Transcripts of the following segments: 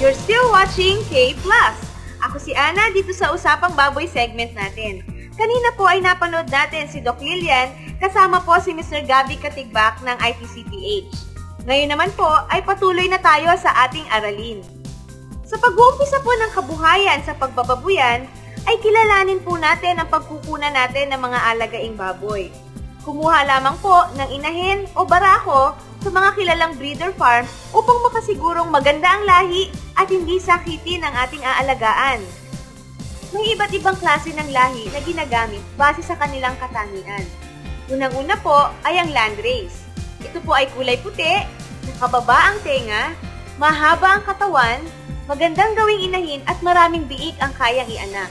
You're still watching K+. Ako si Ana dito sa Usapang Baboy segment natin. Kanina po ay napanood natin si Doc Lilian kasama po si Mr. Gabby Katigbak ng ITCPH. Ngayon naman po ay patuloy na tayo sa ating aralin. Sa pag-uumpisa po ng kabuhayan sa pagbababuyan, ay kilalanin po natin ang pagkukunan natin ng mga alagaing baboy. Kumuha lamang po ng inahin o barako sa mga kilalang breeder farm upang makasigurong maganda ang lahi at hindi sakitin ang ating aalagaan. May iba't ibang klase ng lahi na ginagamit base sa kanilang katangian. Unang-una po ay ang landrace. Ito po ay kulay puti, nakababa ang tenga, mahaba ang katawan, magandang gawing inahin at maraming biik ang kayang ianak.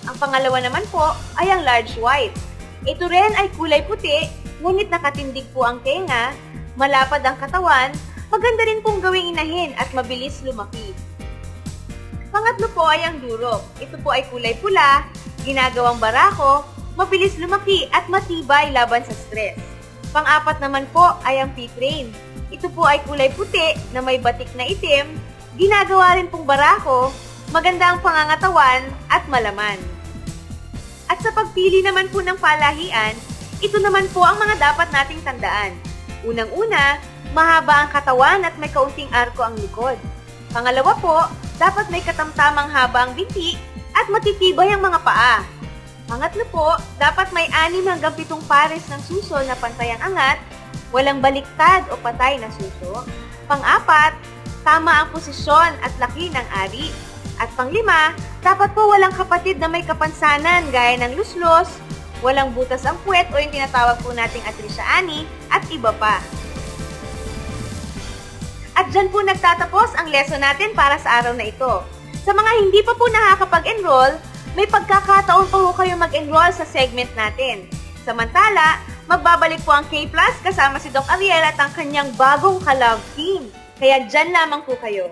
Ang pangalawa naman po ay ang large white. Ito rin ay kulay puti, ngunit nakatindig po ang tenga, malapad ang katawan, maganda rin pong gawing inahin at mabilis lumaki. Pangatlo po ay ang durok. Ito po ay kulay pula, ginagawang barako, mabilis lumaki at matibay laban sa stress. Pang-apat naman po ay ang P-train. Ito po ay kulay puti na may batik na itim, ginagawa rin pong barako, maganda ang pangangatawan at malaman. At sa pagpili naman po ng palahian, ito naman po ang mga dapat nating tandaan. Unang-una, mahaba ang katawan at may kaunting arko ang likod. Pangalawa po, dapat may katamtamang haba ang binti at matitibay ang mga paa. Pangatlo po, dapat may 6 hanggang 7 pares ng suso na pantay ang angat, walang baliktad o patay na suso. Pang-apat, tama ang posisyon at laki ng ari. At pang-5, dapat po walang kapatid na may kapansanan gaya ng luslos, walang butas ang puwet o yung tinatawag po nating Atricia Annie at iba pa. At dyan po nagtatapos ang lesson natin para sa araw na ito. Sa mga hindi pa po nakakapag-enroll, may pagkakataon pa po kayo mag-enroll sa segment natin. Samantala, magbabalik po ang K+ kasama si Doc Ariel at ang kanyang bagong ka-love team. Kaya dyan lamang po kayo.